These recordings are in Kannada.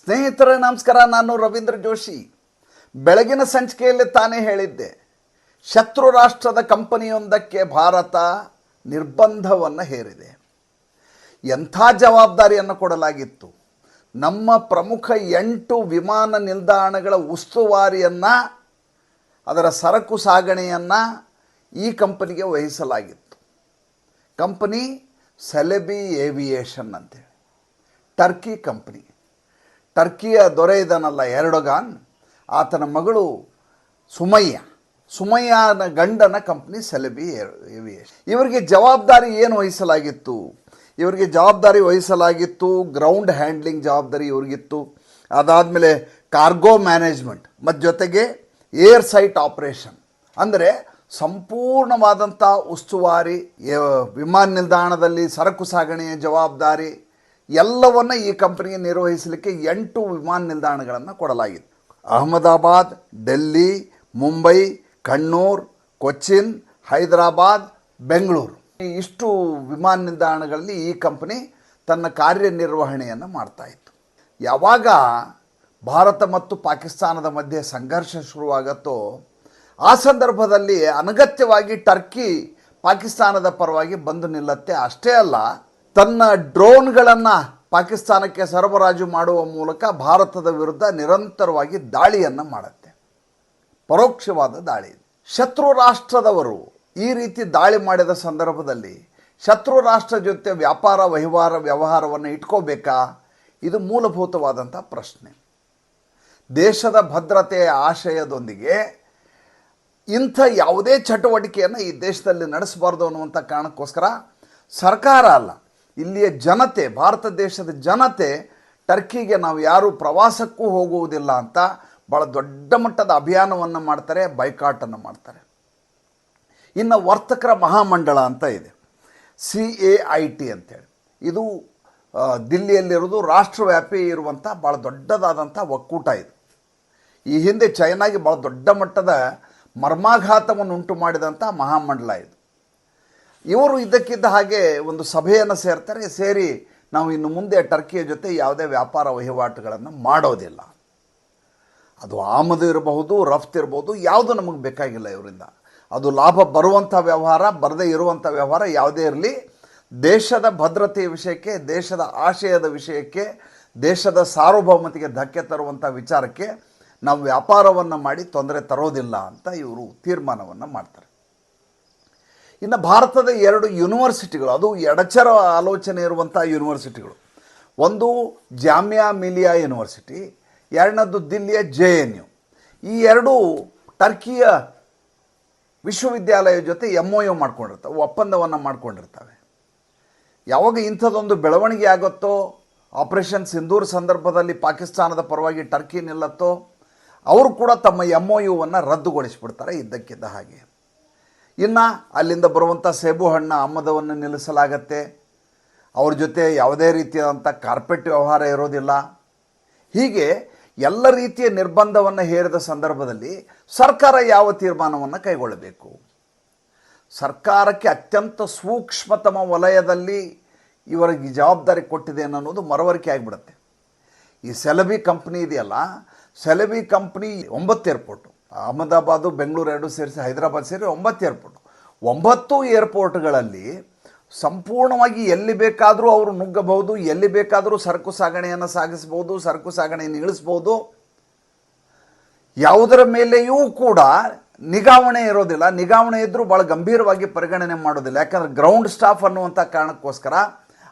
ಸ್ನೇಹಿತರೆ ನಮಸ್ಕಾರ. ನಾನು ರವೀಂದ್ರ ಜೋಶಿ. ಬೆಳಗಿನ ಸಂಚಿಕೆಯಲ್ಲಿ ತಾನೇ ಹೇಳಿದ್ದೆ, ಶತ್ರು ರಾಷ್ಟ್ರದ ಕಂಪನಿಯೊಂದಕ್ಕೆ ಭಾರತ ನಿರ್ಬಂಧವನ್ನು ಹೇರಿದೆ. ಎಂಥ ಜವಾಬ್ದಾರಿಯನ್ನು ಕೊಡಲಾಗಿತ್ತು. ನಮ್ಮ ಪ್ರಮುಖ 8 ವಿಮಾನ ನಿಲ್ದಾಣಗಳ ಉಸ್ತುವಾರಿಯನ್ನು, ಅದರ ಸರಕು ಸಾಗಣೆಯನ್ನು ಈ ಕಂಪನಿಗೆ ವಹಿಸಲಾಗಿತ್ತು. ಕಂಪನಿ ಸೆಲೆಬಿ ಏವಿಯೇಷನ್ ಅಂತೇಳಿ, ಟರ್ಕಿ ಕಂಪನಿ. ಟರ್ಕಿಯ ದೊರೆ ಇದನ್ನಲ್ಲ, ಎರ್ಡೊಗಾನ್, ಆತನ ಮಗಳು ಸುಮಯ್ಯನ ಗಂಡನ ಕಂಪ್ನಿ ಸೆಲೆಬಿ ಏವಿಯೇಷನ್. ಇವರಿಗೆ ಜವಾಬ್ದಾರಿ ಏನು ವಹಿಸಲಾಗಿತ್ತು? ಇವರಿಗೆ ಜವಾಬ್ದಾರಿ ವಹಿಸಲಾಗಿತ್ತು ಗ್ರೌಂಡ್ ಹ್ಯಾಂಡ್ಲಿಂಗ್ ಜವಾಬ್ದಾರಿ ಇವರಿಗಿತ್ತು. ಅದಾದಮೇಲೆ ಕಾರ್ಗೋ ಮ್ಯಾನೇಜ್ಮೆಂಟ್ ಮತ್ತು ಜೊತೆಗೆ ಏರ್ ಸೈಟ್ ಆಪರೇಷನ್, ಅಂದರೆ ಸಂಪೂರ್ಣವಾದಂಥ ಉಸ್ತುವಾರಿ, ವಿಮಾನ ನಿಲ್ದಾಣದಲ್ಲಿ ಸರಕು ಸಾಗಣೆಯ ಜವಾಬ್ದಾರಿ ಎಲ್ಲವನ್ನು ಈ ಕಂಪನಿಗೆ ನಿರ್ವಹಿಸಲಿಕ್ಕೆ 8 ವಿಮಾನ ನಿಲ್ದಾಣಗಳನ್ನು ಕೊಡಲಾಗಿತ್ತು. ಅಹಮದಾಬಾದ್, ಡೆಲ್ಲಿ, ಮುಂಬೈ, ಕಣ್ಣೂರ್, ಕೊಚ್ಚಿನ್, ಹೈದರಾಬಾದ್, ಬೆಂಗಳೂರು, ಇಷ್ಟು ವಿಮಾನ ನಿಲ್ದಾಣಗಳಲ್ಲಿ ಈ ಕಂಪನಿ ತನ್ನ ಕಾರ್ಯನಿರ್ವಹಣೆಯನ್ನು ಮಾಡ್ತಾಯಿತ್ತು. ಯಾವಾಗ ಭಾರತ ಮತ್ತು ಪಾಕಿಸ್ತಾನದ ಮಧ್ಯೆ ಸಂಘರ್ಷ ಶುರುವಾಗುತ್ತೋ ಆ ಸಂದರ್ಭದಲ್ಲಿ ಅನಗತ್ಯವಾಗಿ ಟರ್ಕಿ ಪಾಕಿಸ್ತಾನದ ಪರವಾಗಿ ಬಂದು ನಿಲ್ಲತ್ತೆ. ಅಷ್ಟೇ ಅಲ್ಲ, ತನ್ನ ಡ್ರೋನ್ಗಳನ್ನು ಪಾಕಿಸ್ತಾನಕ್ಕೆ ಸರಬರಾಜು ಮಾಡುವ ಮೂಲಕ ಭಾರತದ ವಿರುದ್ಧ ನಿರಂತರವಾಗಿ ದಾಳಿಯನ್ನು ಮಾಡುತ್ತೆ. ಪರೋಕ್ಷವಾದ ದಾಳಿ. ಶತ್ರು ರಾಷ್ಟ್ರದವರು ಈ ರೀತಿ ದಾಳಿ ಮಾಡಿದ ಸಂದರ್ಭದಲ್ಲಿ ಶತ್ರು ರಾಷ್ಟ್ರ ಜೊತೆ ವ್ಯವಹಾರವನ್ನು ಇಟ್ಕೋಬೇಕಾ? ಇದು ಮೂಲಭೂತವಾದಂಥ ಪ್ರಶ್ನೆ. ದೇಶದ ಭದ್ರತೆಯ ಆಶಯದೊಂದಿಗೆ ಇಂಥ ಯಾವುದೇ ಚಟುವಟಿಕೆಯನ್ನು ಈ ದೇಶದಲ್ಲಿ ನಡೆಸಬಾರ್ದು ಅನ್ನುವಂಥ ಕಾರಣಕ್ಕೋಸ್ಕರ ಸರ್ಕಾರ ಅಲ್ಲ, ಇಲ್ಲಿಯ ಜನತೆ, ಭಾರತ ದೇಶದ ಜನತೆ ಟರ್ಕಿಗೆ ನಾವು ಯಾರೂ ಪ್ರವಾಸಕ್ಕೂ ಹೋಗುವುದಿಲ್ಲ ಅಂತ ಭಾಳ ದೊಡ್ಡ ಮಟ್ಟದ ಅಭಿಯಾನವನ್ನು ಮಾಡ್ತಾರೆ, ಬೈಕಾಟನ್ನು ಮಾಡ್ತಾರೆ. ಇನ್ನು ವರ್ತಕರ ಮಹಾಮಂಡಳ ಅಂತ ಇದೆ, CAIT ಅಂತೇಳಿ. ಇದು ದಿಲ್ಲಿಯಲ್ಲಿರೋದು, ರಾಷ್ಟ್ರವ್ಯಾಪಿ ಇರುವಂಥ ಭಾಳ ದೊಡ್ಡದಾದಂಥ ಒಕ್ಕೂಟ ಇದು. ಈ ಹಿಂದೆ ಚೈನಾಗೆ ಭಾಳ ದೊಡ್ಡ ಮಟ್ಟದ ಮರ್ಮಾಘಾತವನ್ನು ಉಂಟು ಮಾಡಿದಂಥ ಮಹಾಮಂಡಲ ಇದು. ಇವರು ಇದ್ದಕ್ಕಿದ್ದ ಹಾಗೆ ಒಂದು ಸಭೆಯನ್ನು ಸೇರಿ ನಾವು ಇನ್ನು ಮುಂದೆ ಟರ್ಕಿಯ ಜೊತೆ ಯಾವುದೇ ವ್ಯಾಪಾರ ವಹಿವಾಟುಗಳನ್ನು ಮಾಡೋದಿಲ್ಲ. ಅದು ಆಮದು ಇರಬಹುದು, ರಫ್ತು ಇರಬಹುದು, ಯಾವುದು ನಮಗೆ ಬೇಕಾಗಿಲ್ಲ ಇವರಿಂದ. ಅದು ಲಾಭ ಬರುವಂಥ ವ್ಯವಹಾರ, ಬರದೇ ಇರುವಂಥ ವ್ಯವಹಾರ ಯಾವುದೇ ಇರಲಿ, ದೇಶದ ಭದ್ರತೆಯ ವಿಷಯಕ್ಕೆ, ದೇಶದ ಆಶಯದ ವಿಷಯಕ್ಕೆ, ದೇಶದ ಸಾರ್ವಭೌಮತೆಗೆ ಧಕ್ಕೆ ತರುವಂಥ ವಿಚಾರಕ್ಕೆ ನಾವು ವ್ಯಾಪಾರವನ್ನು ಮಾಡಿ ತೊಂದರೆ ತರೋದಿಲ್ಲ ಅಂತ ಇವರು ತೀರ್ಮಾನವನ್ನು ಮಾಡ್ತಾರೆ. ಇನ್ನು ಭಾರತದ 2 ಯೂನಿವರ್ಸಿಟಿಗಳು, ಅದು ಎಡಚರ ಆಲೋಚನೆ ಇರುವಂಥ ಯೂನಿವರ್ಸಿಟಿಗಳು. ಒಂದು ಜಾಮಿಯಾ ಮಿಲಿಯಾ ಯೂನಿವರ್ಸಿಟಿ, ಎರಡನೇದು ದಿಲ್ಲಿಯ JNU. ಈ 2 ಟರ್ಕಿಯ ವಿಶ್ವವಿದ್ಯಾಲಯ ಜೊತೆ MOU ಮಾಡ್ಕೊಂಡಿರ್ತವೆ, ಒಪ್ಪಂದವನ್ನು ಮಾಡ್ಕೊಂಡಿರ್ತವೆ. ಯಾವಾಗ ಇಂಥದ್ದೊಂದು ಬೆಳವಣಿಗೆ ಆಗುತ್ತೋ, ಆಪರೇಷನ್ ಸಿಂಧೂರ್ ಸಂದರ್ಭದಲ್ಲಿ ಪಾಕಿಸ್ತಾನದ ಪರವಾಗಿ ಟರ್ಕಿ ನಿಲ್ಲತ್ತೋ, ಅವರು ಕೂಡ ತಮ್ಮ MOUವನ್ನು ರದ್ದುಗೊಳಿಸಿಬಿಡ್ತಾರೆ ಇದ್ದಕ್ಕಿದ್ದ ಹಾಗೆ. ಇನ್ನು ಅಲ್ಲಿಂದ ಬರುವಂಥ ಸೇಬು ಹಣ್ಣು ಆಮದವನ್ನು ನಿಲ್ಲಿಸಲಾಗತ್ತೆ. ಅವ್ರ ಜೊತೆ ಯಾವುದೇ ರೀತಿಯಾದಂಥ ಕಾರ್ಪೆಟ್ ವ್ಯವಹಾರ ಇರೋದಿಲ್ಲ. ಹೀಗೆ ಎಲ್ಲ ರೀತಿಯ ನಿರ್ಬಂಧವನ್ನು ಹೇರಿದ ಸಂದರ್ಭದಲ್ಲಿ ಸರ್ಕಾರ ಯಾವ ತೀರ್ಮಾನವನ್ನು ಕೈಗೊಳ್ಳಬೇಕು? ಸರ್ಕಾರಕ್ಕೆ ಅತ್ಯಂತ ಸೂಕ್ಷ್ಮತಮ ವಲಯದಲ್ಲಿ ಇವರಿಗೆ ಜವಾಬ್ದಾರಿ ಕೊಟ್ಟಿದೆ ಅನ್ನೋದು ಮನವರಿಕೆ ಆಗಿಬಿಡುತ್ತೆ. ಈ ಸೆಲೆಬಿ ಕಂಪ್ನಿ ಇದೆಯಲ್ಲ, ಸೆಲೆಬಿ ಕಂಪ್ನಿ 9 ಏರ್ಪೋರ್ಟು, ಅಹಮದಾಬಾದು, ಬೆಂಗಳೂರು 2 ಸೇರಿಸಿ, ಹೈದರಾಬಾದ್ ಸೇರಿ 9 ಏರ್ಪೋರ್ಟು. 9 ಏರ್ಪೋರ್ಟ್ಗಳಲ್ಲಿ ಸಂಪೂರ್ಣವಾಗಿ ಎಲ್ಲಿ ಬೇಕಾದರೂ ಅವರು ನುಗ್ಗಬಹುದು, ಎಲ್ಲಿ ಬೇಕಾದರೂ ಸರಕು ಸಾಗಣೆಯನ್ನು ಸಾಗಿಸಬಹುದು, ಸರಕು ಸಾಗಣೆಯನ್ನು ಇಳಿಸ್ಬೋದು. ಯಾವುದರ ಮೇಲೆಯೂ ಕೂಡ ನಿಗಾವಣೆ ಇರೋದಿಲ್ಲ. ನಿಗಾವಣೆ ಇದ್ದರೂ ಭಾಳ ಗಂಭೀರವಾಗಿ ಪರಿಗಣನೆ ಮಾಡೋದಿಲ್ಲ. ಯಾಕಂದರೆ ಗ್ರೌಂಡ್ ಸ್ಟಾಫ್ ಅನ್ನುವಂಥ ಕಾರಣಕ್ಕೋಸ್ಕರ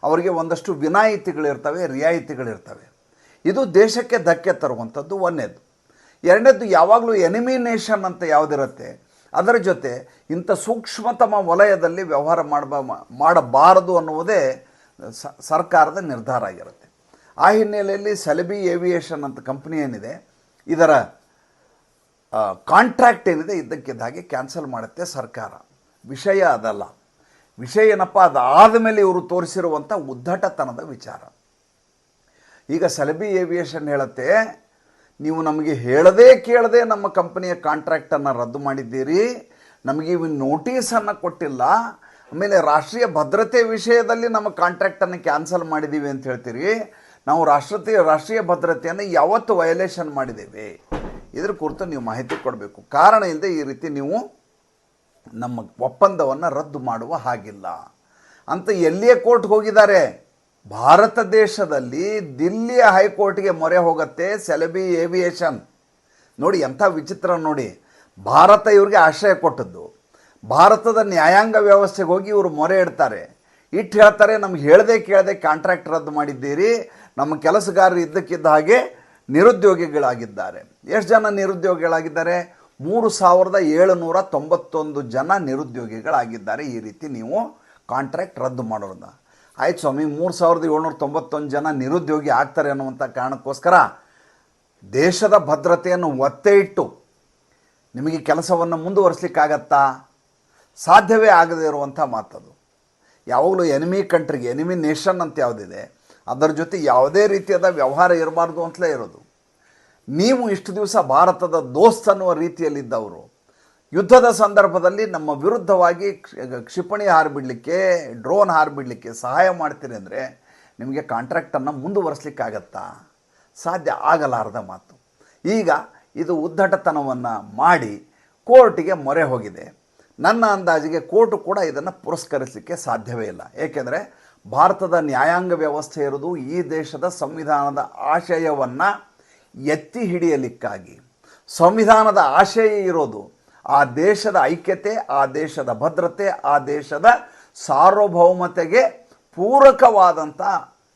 ಅವರಿಗೆ ಒಂದಷ್ಟು ವಿನಾಯಿತಿಗಳಿರ್ತವೆ, ರಿಯಾಯಿತಿಗಳಿರ್ತವೆ. ಇದು ದೇಶಕ್ಕೆ ಧಕ್ಕೆ ತರುವಂಥದ್ದು ಒಂದನೇದು. ಎರಡನೇದು, ಯಾವಾಗಲೂ ಎನಿಮಿ ನೇಷನ್ ಅಂತ ಯಾವುದಿರುತ್ತೆ ಅದರ ಜೊತೆ ಇಂಥ ಸೂಕ್ಷ್ಮತಮ ವಲಯದಲ್ಲಿ ವ್ಯವಹಾರ ಮಾಡಬಾರದು ಅನ್ನುವುದೇ ಸರ್ಕಾರದ ನಿರ್ಧಾರ ಆಗಿರುತ್ತೆ. ಆ ಹಿನ್ನೆಲೆಯಲ್ಲಿ ಸೆಲೆಬಿ ಏವಿಯೇಷನ್ ಅಂತ ಕಂಪ್ನಿ ಏನಿದೆ, ಇದರ ಕಾಂಟ್ರಾಕ್ಟ್ ಏನಿದೆ ಇದ್ದಕ್ಕಿದ್ದ ಹಾಗೆ ಕ್ಯಾನ್ಸಲ್ ಮಾಡುತ್ತೆ ಸರ್ಕಾರ. ವಿಷಯ ಅದಲ್ಲ. ವಿಷಯ ಏನಪ್ಪ, ಅದಾದ ಮೇಲೆ ಇವರು ತೋರಿಸಿರುವಂಥ ಉದ್ದಟತನದ ವಿಚಾರ. ಈಗ ಸೆಲೆಬಿ ಏವಿಯೇಷನ್ ಹೇಳುತ್ತೆ, ನೀವು ನಮಗೆ ಹೇಳದೇ ಕೇಳದೆ ನಮ್ಮ ಕಂಪನಿಯ ಕಾಂಟ್ರಾಕ್ಟನ್ನು ರದ್ದು ಮಾಡಿದ್ದೀರಿ, ನಮಗೆ ಇವು ನೋಟಿಸನ್ನು ಕೊಟ್ಟಿಲ್ಲ, ಆಮೇಲೆ ರಾಷ್ಟ್ರೀಯ ಭದ್ರತೆ ವಿಷಯದಲ್ಲಿ ನಮ್ಮ ಕಾಂಟ್ರಾಕ್ಟನ್ನು ಕ್ಯಾನ್ಸಲ್ ಮಾಡಿದ್ದೀವಿ ಅಂತ ಹೇಳ್ತೀರಿ, ನಾವು ರಾಷ್ಟ್ರೀಯ ಭದ್ರತೆಯನ್ನು ಯಾವತ್ತು ವಯೋಲೇಷನ್ ಮಾಡಿದ್ದೇವೆ? ಇದ್ರ ಕುರಿತು ನೀವು ಮಾಹಿತಿ ಕೊಡಬೇಕು. ಕಾರಣ ಇಲ್ಲದೆ ಈ ರೀತಿ ನೀವು ನಮ್ಮ ಒಪ್ಪಂದವನ್ನು ರದ್ದು ಮಾಡುವ ಹಾಗಿಲ್ಲ ಅಂತ ಎಲ್ಲಿಯೇ ಕೋರ್ಟ್ಗೆ ಹೋಗಿದ್ದಾರೆ. ಭಾರತ ದೇಶದಲ್ಲಿ ದಿಲ್ಲಿಯ ಹೈಕೋರ್ಟ್ಗೆ ಮೊರೆ ಹೋಗುತ್ತೆ ಸೆಲೆಬಿ ಏವಿಯೇಷನ್. ನೋಡಿ ಎಂಥ ವಿಚಿತ್ರ ನೋಡಿ. ಭಾರತ ಇವ್ರಿಗೆ ಆಶ್ರಯ ಕೊಟ್ಟದ್ದು, ಭಾರತದ ನ್ಯಾಯಾಂಗ ವ್ಯವಸ್ಥೆಗೆ ಹೋಗಿ ಇವರು ಮೊರೆ ಇಡ್ತಾರೆ. ಇಟ್ಟು ಹೇಳ್ತಾರೆ, ನಮ್ಗೆ ಹೇಳದೆ ಕೇಳದೆ ಕಾಂಟ್ರಾಕ್ಟ್ ರದ್ದು ಮಾಡಿದ್ದೀರಿ, ನಮ್ಮ ಕೆಲಸಗಾರರು ಇದ್ದಕ್ಕಿದ್ದ ಹಾಗೆ ನಿರುದ್ಯೋಗಿಗಳಾಗಿದ್ದಾರೆ. ಎಷ್ಟು ಜನ ನಿರುದ್ಯೋಗಿಗಳಾಗಿದ್ದಾರೆ? 3791 ಜನ ನಿರುದ್ಯೋಗಿಗಳಾಗಿದ್ದಾರೆ. ಈ ರೀತಿ ನೀವು ಕಾಂಟ್ರಾಕ್ಟ್ ರದ್ದು ಮಾಡೋದ? ಆಯ್ತು ಸ್ವಾಮಿ, 3791 ಜನ ನಿರುದ್ಯೋಗಿ ಆಗ್ತಾರೆ ಅನ್ನುವಂಥ ಕಾರಣಕ್ಕೋಸ್ಕರ ದೇಶದ ಭದ್ರತೆಯನ್ನು ಒತ್ತೆ ಇಟ್ಟು ನಿಮಗೆ ಕೆಲಸವನ್ನು ಮುಂದುವರಿಸಲಿಕ್ಕಾಗತ್ತಾ? ಸಾಧ್ಯವೇ ಆಗದೇ ಇರುವಂಥ ಮಾತದು. ಯಾವಾಗಲೂ ಎನಿಮಿ ಕಂಟ್ರಿಗೆ, ಎನಿಮಿ ನೇಷನ್ ಅಂತ ಯಾವುದಿದೆ ಅದರ ಜೊತೆ ಯಾವುದೇ ರೀತಿಯಾದ ವ್ಯವಹಾರ ಇರಬಾರ್ದು ಅಂತಲೇ ಇರೋದು. ನೀವು ಇಷ್ಟು ದಿವಸ ಭಾರತದ ದೋಸ್ತ್ ಅನ್ನುವ ರೀತಿಯಲ್ಲಿದ್ದವರು ಯುದ್ಧದ ಸಂದರ್ಭದಲ್ಲಿ ನಮ್ಮ ವಿರುದ್ಧವಾಗಿ ಕ್ಷಿಪಣಿ ಹಾರಿಬಿಡಲಿಕ್ಕೆ, ಡ್ರೋನ್ ಹಾರಿಬಿಡಲಿಕ್ಕೆ ಸಹಾಯ ಮಾಡ್ತೀರಿ ಅಂದರೆ ನಿಮಗೆ ಕಾಂಟ್ರಾಕ್ಟನ್ನು ಮುಂದುವರಿಸಲಿಕ್ಕಾಗತ್ತಾ? ಸಾಧ್ಯ ಆಗಲಾರದ ಮಾತು. ಈಗ ಇದು ಉದ್ದಟತನವನ್ನು ಮಾಡಿ ಕೋರ್ಟಿಗೆ ಮೊರೆ ಹೋಗಿದೆ. ನನ್ನ ಅಂದಾಜಿಗೆ ಕೋರ್ಟು ಕೂಡ ಇದನ್ನು ಪುರಸ್ಕರಿಸಲಿಕ್ಕೆ ಸಾಧ್ಯವೇ ಇಲ್ಲ. ಏಕೆಂದರೆ ಭಾರತದ ನ್ಯಾಯಾಂಗ ವ್ಯವಸ್ಥೆ ಇರೋದು ಈ ದೇಶದ ಸಂವಿಧಾನದ ಆಶಯವನ್ನು ಎತ್ತಿ ಹಿಡಿಯಲಿಕ್ಕಾಗಿ. ಸಂವಿಧಾನದ ಆಶಯ ಇರೋದು ಆ ದೇಶದ ಐಕ್ಯತೆ, ಆ ದೇಶದ ಭದ್ರತೆ, ಆ ದೇಶದ ಸಾರ್ವಭೌಮತೆಗೆ ಪೂರಕವಾದಂಥ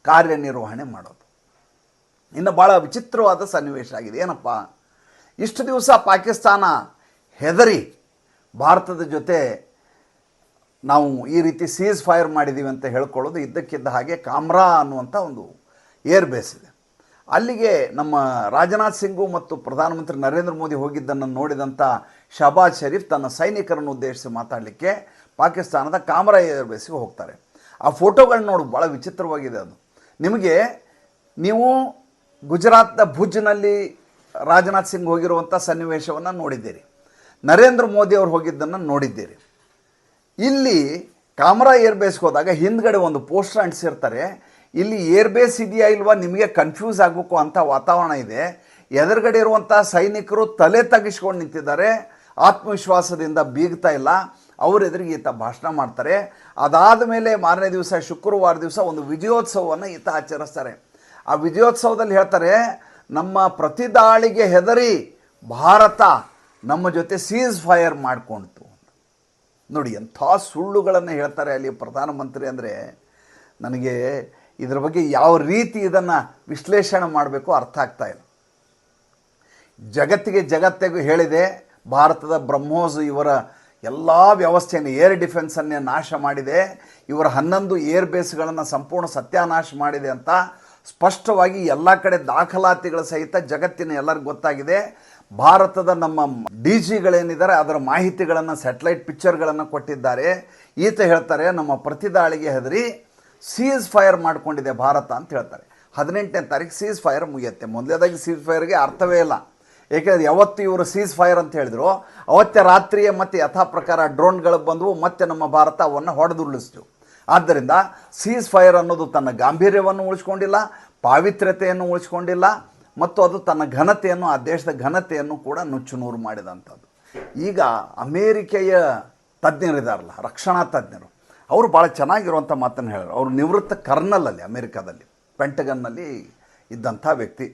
ಕಾರ್ಯನಿರ್ವಹಣೆ ಮಾಡೋದು. ಇನ್ನು ಭಾಳ ವಿಚಿತ್ರವಾದ ಸನ್ನಿವೇಶ ಆಗಿದೆ. ಏನಪ್ಪ, ಇಷ್ಟು ದಿವಸ ಪಾಕಿಸ್ತಾನ ಹೆದರಿ ಭಾರತದ ಜೊತೆ ನಾವು ಈ ರೀತಿ ಸೀಸ್ ಫೈರ್ ಮಾಡಿದ್ದೀವಿ ಅಂತ ಹೇಳ್ಕೊಳ್ಳೋದು, ಇದ್ದಕ್ಕಿದ್ದ ಹಾಗೆ ಕಾಮ್ರಾ ಅನ್ನುವಂಥ ಒಂದು ಏರ್ ಬೇಸ್ ಇದೆ. ಅಲ್ಲಿಗೆ ನಮ್ಮ ರಾಜನಾಥ್ ಸಿಂಗು ಮತ್ತು ಪ್ರಧಾನಮಂತ್ರಿ ನರೇಂದ್ರ ಮೋದಿ ಹೋಗಿದ್ದನ್ನು ನೋಡಿದಂಥ ಶಹಬಾಜ್ ಶರೀಫ್ ತನ್ನ ಸೈನಿಕರನ್ನು ಉದ್ದೇಶಿಸಿ ಮಾತಾಡಲಿಕ್ಕೆ ಪಾಕಿಸ್ತಾನದ ಕಾಮ್ರಾ ಏರ್ ಬೇಸ್ಗೆ ಹೋಗ್ತಾರೆ. ಆ ಫೋಟೋಗಳನ್ನ ನೋಡೋದು ಭಾಳ ವಿಚಿತ್ರವಾಗಿದೆ. ಅದು ನೀವು ಗುಜರಾತ್ನ ಭುಜ್ನಲ್ಲಿ ರಾಜನಾಥ್ ಸಿಂಗ್ ಹೋಗಿರುವಂಥ ಸನ್ನಿವೇಶವನ್ನು ನೋಡಿದ್ದೀರಿ, ನರೇಂದ್ರ ಮೋದಿ ಅವರು ಹೋಗಿದ್ದನ್ನು ನೋಡಿದ್ದೀರಿ. ಇಲ್ಲಿ ಕಾಮ್ರಾ ಏರ್ ಬೇಸ್ಗೆ ಹೋದಾಗ ಹಿಂದ್ಗಡೆ ಒಂದು ಪೋಸ್ಟರ್ ಅಂಟಿಸಿರ್ತಾರೆ, ಇಲ್ಲಿ ಏರ್ ಬೇಸ್ ಇದೆಯಾ ಇಲ್ವಾ ನಿಮಗೆ ಕನ್ಫ್ಯೂಸ್ ಆಗಬೇಕು ಅಂತ ವಾತಾವರಣ ಇದೆ. ಎದುರುಗಡೆ ಇರುವಂಥ ಸೈನಿಕರು ತಲೆ ತಗ್ಗಿಸ್ಕೊಂಡು ನಿಂತಿದ್ದಾರೆ, ಆತ್ಮವಿಶ್ವಾಸದಿಂದ ಬೀಗ್ತಾ ಇಲ್ಲ. ಅವ್ರ ಎದುರಿಗೆ ಈತ ಭಾಷಣ ಮಾಡ್ತಾರೆ. ಅದಾದ ಮೇಲೆ ಮಾರನೇ ದಿವಸ ಶುಕ್ರವಾರ ದಿವಸ ಒಂದು ವಿಜಯೋತ್ಸವವನ್ನು ಈತ ಆಚರಿಸ್ತಾರೆ. ಆ ವಿಜಯೋತ್ಸವದಲ್ಲಿ ಹೇಳ್ತಾರೆ, ನಮ್ಮ ಪ್ರತಿದಾಳಿಗೆ ಹೆದರಿ ಭಾರತ ನಮ್ಮ ಜೊತೆ ಸೀಸ್ ಫೈರ್ ಮಾಡಿಕೊಂಡಿತು. ನೋಡಿ ಎಂಥ ಸುಳ್ಳುಗಳನ್ನು ಹೇಳ್ತಾರೆ ಅಲ್ಲಿ ಪ್ರಧಾನಮಂತ್ರಿ. ಅಂದರೆ ನನಗೆ ಇದರ ಬಗ್ಗೆ ಯಾವ ರೀತಿ ಇದನ್ನು ವಿಶ್ಲೇಷಣೆ ಮಾಡಬೇಕು ಅರ್ಥ ಆಗ್ತಾ ಇಲ್ಲ. ಜಗತ್ತಿಗೂ ಹೇಳಿದೆ, ಭಾರತದ ಬ್ರಹ್ಮೋಸ್ ಇವರ ಎಲ್ಲ ವ್ಯವಸ್ಥೆಯನ್ನು, ಏರ್ ಡಿಫೆನ್ಸನ್ನೇ ನಾಶ ಮಾಡಿದೆ, ಇವರ 11 ಏರ್ ಬೇಸ್ಗಳನ್ನು ಸಂಪೂರ್ಣ ಸತ್ಯಾನಾಶ ಮಾಡಿದೆ ಅಂತ ಸ್ಪಷ್ಟವಾಗಿ ಎಲ್ಲ ಕಡೆ ದಾಖಲಾತಿಗಳ ಸಹಿತ ಜಗತ್ತಿನ ಎಲ್ಲರಿಗೂ ಗೊತ್ತಾಗಿದೆ. ಭಾರತದ ನಮ್ಮ DGಗಳೇನಿದ್ದಾರೆ ಅದರ ಮಾಹಿತಿಗಳನ್ನು, ಸ್ಯಾಟಲೈಟ್ ಪಿಕ್ಚರ್ಗಳನ್ನು ಕೊಟ್ಟಿದ್ದಾರೆ. ಈತ ಹೇಳ್ತಾರೆ, ನಮ್ಮ ಪ್ರತಿದಾಳಿಗೆ ಹೆದರಿ ಸೀಸ್ ಫೈರ್ ಮಾಡಿಕೊಂಡಿದೆ ಭಾರತ ಅಂತ ಹೇಳ್ತಾರೆ. 18ನೇ ತಾರೀಕು ಸೀಸ್ ಫೈರ್ ಮುಗಿಯುತ್ತೆ. ಮೊದಲೇದಾಗಿ ಸೀಸ್ ಫೈರ್ಗೆ ಅರ್ಥವೇ ಇಲ್ಲ. ಏಕೆಂದರೆ ಯಾವತ್ತು ಇವರು ಸೀಸ್ ಫೈರ್ ಅಂತ ಹೇಳಿದ್ರು ಅವತ್ತೇ ರಾತ್ರಿಯೇ ಮತ್ತೆ ಯಥಾ ಪ್ರಕಾರ ಡ್ರೋನ್ಗಳು ಬಂದವು, ಮತ್ತೆ ನಮ್ಮ ಭಾರತ ಅವನ್ನು ಹೊಡೆದುರುಳಿಸ್ತು. ಆದ್ದರಿಂದ ಸೀಸ್ ಫೈರ್ ಅನ್ನೋದು ತನ್ನ ಗಾಂಭೀರ್ಯವನ್ನು ಉಳಿಸ್ಕೊಂಡಿಲ್ಲ, ಪಾವಿತ್ರ್ಯತೆಯನ್ನು ಉಳಿಸ್ಕೊಂಡಿಲ್ಲ, ಮತ್ತು ಅದು ತನ್ನ ಘನತೆಯನ್ನು, ಆ ದೇಶದ ಘನತೆಯನ್ನು ಕೂಡ ನುಚ್ಚುನೂರು ಮಾಡಿದಂಥದ್ದು. ಈಗ ಅಮೇರಿಕೆಯ ತಜ್ಞರಿದ್ದಾರಲ್ಲ, ರಕ್ಷಣಾ ತಜ್ಞರು, ಅವರು ಭಾಳ ಚೆನ್ನಾಗಿರುವಂಥ ಮಾತನ್ನು ಹೇಳೋರು. ಅವರು ನಿವೃತ್ತ ಕರ್ನಲ್ ಅಲ್ಲಿ ಅಮೇರಿಕಾದಲ್ಲಿ ಪೆಂಟಗನ್ನಲ್ಲಿ ಇದ್ದಂಥ ವ್ಯಕ್ತಿ,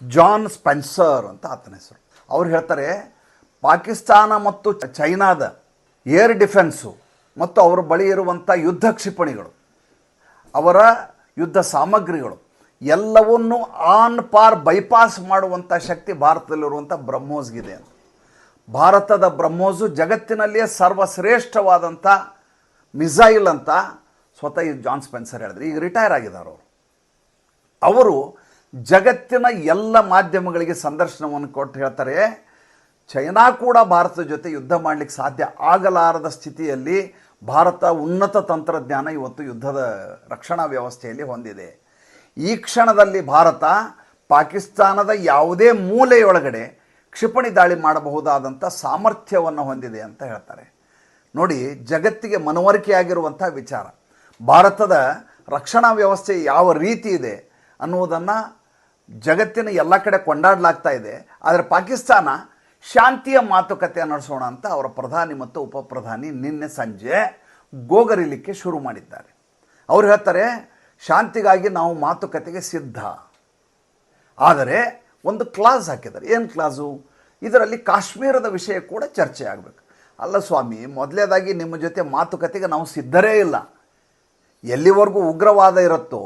ಜಾನ್ ಸ್ಪೆನ್ಸರ್ ಅಂತ ಆತನ ಹೆಸರು. ಅವ್ರು ಹೇಳ್ತಾರೆ, ಪಾಕಿಸ್ತಾನ ಮತ್ತು ಚೈನಾದ ಏರ್ ಡಿಫೆನ್ಸು ಮತ್ತು ಅವರ ಬಳಿ ಇರುವಂಥ ಯುದ್ಧ ಕ್ಷಿಪಣಿಗಳು, ಅವರ ಯುದ್ಧ ಸಾಮಗ್ರಿಗಳು ಎಲ್ಲವನ್ನೂ ಆನ್ ಪಾರ್ ಬೈಪಾಸ್ ಮಾಡುವಂಥ ಶಕ್ತಿ ಭಾರತದಲ್ಲಿರುವಂಥ ಬ್ರಹ್ಮೋಸ್ಗಿದೆ ಅಂತ. ಭಾರತದ ಬ್ರಹ್ಮೋಸು ಜಗತ್ತಿನಲ್ಲಿಯೇ ಸರ್ವಶ್ರೇಷ್ಠವಾದಂಥ ಮಿಸೈಲ್ ಅಂತ ಸ್ವತಃ ಜಾನ್ ಸ್ಪೆನ್ಸರ್ ಹೇಳಿದ್ರು. ಈಗ ರಿಟೈರ್ ಆಗಿದ್ದಾರೆ ಅವರು ಜಗತ್ತಿನ ಎಲ್ಲ ಮಾಧ್ಯಮಗಳಿಗೆ ಸಂದರ್ಶನವನ್ನು ಕೊಟ್ಟು ಹೇಳ್ತಾರೆ, ಚೈನಾ ಕೂಡ ಭಾರತದ ಜೊತೆ ಯುದ್ಧ ಮಾಡಲಿಕ್ಕೆ ಸಾಧ್ಯ ಆಗಲಾರದ ಸ್ಥಿತಿಯಲ್ಲಿ ಭಾರತ ಉನ್ನತ ತಂತ್ರಜ್ಞಾನ ಇವತ್ತು ಯುದ್ಧದ ರಕ್ಷಣಾ ವ್ಯವಸ್ಥೆಯಲ್ಲಿ ಹೊಂದಿದೆ. ಈ ಕ್ಷಣದಲ್ಲಿ ಭಾರತ ಪಾಕಿಸ್ತಾನದ ಯಾವುದೇ ಮೂಲೆಯೊಳಗಡೆ ಕ್ಷಿಪಣಿ ದಾಳಿ ಮಾಡಬಹುದಾದಂಥ ಸಾಮರ್ಥ್ಯವನ್ನು ಹೊಂದಿದೆ ಅಂತ ಹೇಳ್ತಾರೆ. ನೋಡಿ, ಜಗತ್ತಿಗೆ ಮನವರಿಕೆಯಾಗಿರುವಂಥ ವಿಚಾರ. ಭಾರತದ ರಕ್ಷಣಾ ವ್ಯವಸ್ಥೆ ಯಾವ ರೀತಿ ಇದೆ ಅನ್ನುವುದನ್ನು ಜಗತ್ತಿನ ಎಲ್ಲ ಕಡೆ ಕೊಂಡಾಡಲಾಗ್ತಾ ಇದೆ. ಆದರೆ ಪಾಕಿಸ್ತಾನ ಶಾಂತಿಯ ಮಾತುಕತೆ ನಡೆಸೋಣ ಅಂತ ಅವರ ಪ್ರಧಾನಿ ಮತ್ತು ಉಪ ಪ್ರಧಾನಿ ನಿನ್ನೆ ಸಂಜೆ ಗೋಗರಿಲಿಕ್ಕೆ ಶುರು ಮಾಡಿದ್ದಾರೆ. ಅವ್ರು ಹೇಳ್ತಾರೆ ಶಾಂತಿಗಾಗಿ ನಾವು ಮಾತುಕತೆಗೆ ಸಿದ್ಧ, ಆದರೆ ಒಂದು ಕ್ಲಾಸ್ ಹಾಕಿದ್ದಾರೆ. ಏನು ಕ್ಲಾಸು? ಇದರಲ್ಲಿ ಕಾಶ್ಮೀರದ ವಿಷಯ ಕೂಡ ಚರ್ಚೆ ಆಗಬೇಕು. ಅಲ್ಲ ಸ್ವಾಮಿ, ಮೊದಲೇದಾಗಿ ನಿಮ್ಮ ಜೊತೆ ಮಾತುಕತೆಗೆ ನಾವು ಸಿದ್ಧರೇ ಇಲ್ಲ. ಎಲ್ಲಿವರೆಗೂ ಉಗ್ರವಾದ ಇರುತ್ತೋ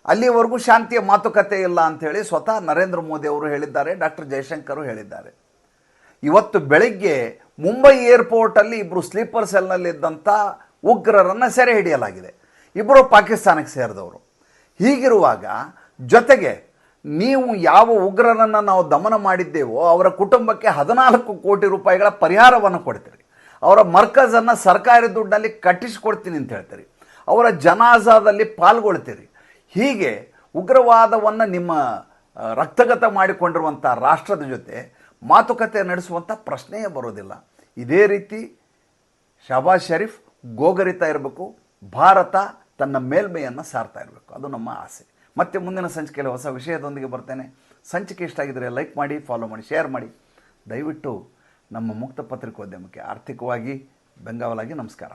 ಅಲ್ಲಿವರೆಗೂ ಶಾಂತಿಯ ಮಾತುಕತೆ ಇಲ್ಲ ಅಂಥೇಳಿ ಸ್ವತಃ ನರೇಂದ್ರ ಮೋದಿ ಅವರು ಹೇಳಿದ್ದಾರೆ, ಡಾಕ್ಟರ್ ಜಯಶಂಕರ್ ಹೇಳಿದ್ದಾರೆ. ಇವತ್ತು ಬೆಳಗ್ಗೆ ಮುಂಬೈ ಏರ್ಪೋರ್ಟಲ್ಲಿ ಇಬ್ಬರು ಸ್ಲೀಪರ್ ಸೆಲ್ನಲ್ಲಿದ್ದಂಥ ಉಗ್ರರನ್ನು ಸೆರೆ ಹಿಡಿಯಲಾಗಿದೆ. ಇಬ್ಬರು ಪಾಕಿಸ್ತಾನಕ್ಕೆ ಸೇರಿದವರು. ಹೀಗಿರುವಾಗ ಜೊತೆಗೆ ನೀವು ಯಾವ ಉಗ್ರರನ್ನು ನಾವು ದಮನ ಮಾಡಿದ್ದೇವೋ ಅವರ ಕುಟುಂಬಕ್ಕೆ 14 ಕೋಟಿ ರೂಪಾಯಿಗಳ ಪರಿಹಾರವನ್ನು ಕೊಡ್ತೀರಿ, ಅವರ ಮರ್ಕಜನ್ನು ಸರ್ಕಾರಿ ದುಡ್ಡಲ್ಲಿ ಕಟ್ಟಿಸಿಕೊಡ್ತೀನಿ ಅಂತ ಹೇಳ್ತೀರಿ, ಅವರ ಜನಾಜಾದಲ್ಲಿ ಪಾಲ್ಗೊಳ್ತೀರಿ. ಹೀಗೆ ಉಗ್ರವಾದವನ್ನು ನಿಮ್ಮ ರಕ್ತಗತ ಮಾಡಿಕೊಂಡಿರುವಂಥ ರಾಷ್ಟ್ರದ ಜೊತೆ ಮಾತುಕತೆ ನಡೆಸುವಂಥ ಪ್ರಶ್ನೆಯೇ ಬರೋದಿಲ್ಲ. ಇದೇ ರೀತಿ ಶಹಬಾಜ್ ಶರೀಫ್ ಗೋಗರಿತಾ ಇರಬೇಕು, ಭಾರತ ತನ್ನ ಮೇಲ್ಮೆಯನ್ನು ಸಾರ್ತಾ ಇರಬೇಕು. ಅದು ನಮ್ಮ ಆಸೆ. ಮತ್ತೆ ಮುಂದಿನ ಸಂಚಿಕೆಯಲ್ಲಿ ಹೊಸ ವಿಷಯದೊಂದಿಗೆ ಬರ್ತೇನೆ. ಸಂಚಿಕೆ ಇಷ್ಟ ಆಗಿದ್ದರೆ ಲೈಕ್ ಮಾಡಿ, ಫಾಲೋ ಮಾಡಿ, ಶೇರ್ ಮಾಡಿ. ದಯವಿಟ್ಟು ನಮ್ಮ ಮುಕ್ತ ಪತ್ರಿಕೋದ್ಯಮಕ್ಕೆ ಆರ್ಥಿಕವಾಗಿ ಬೆಂಗಾವಲಾಗಿ ನಮಸ್ಕಾರ.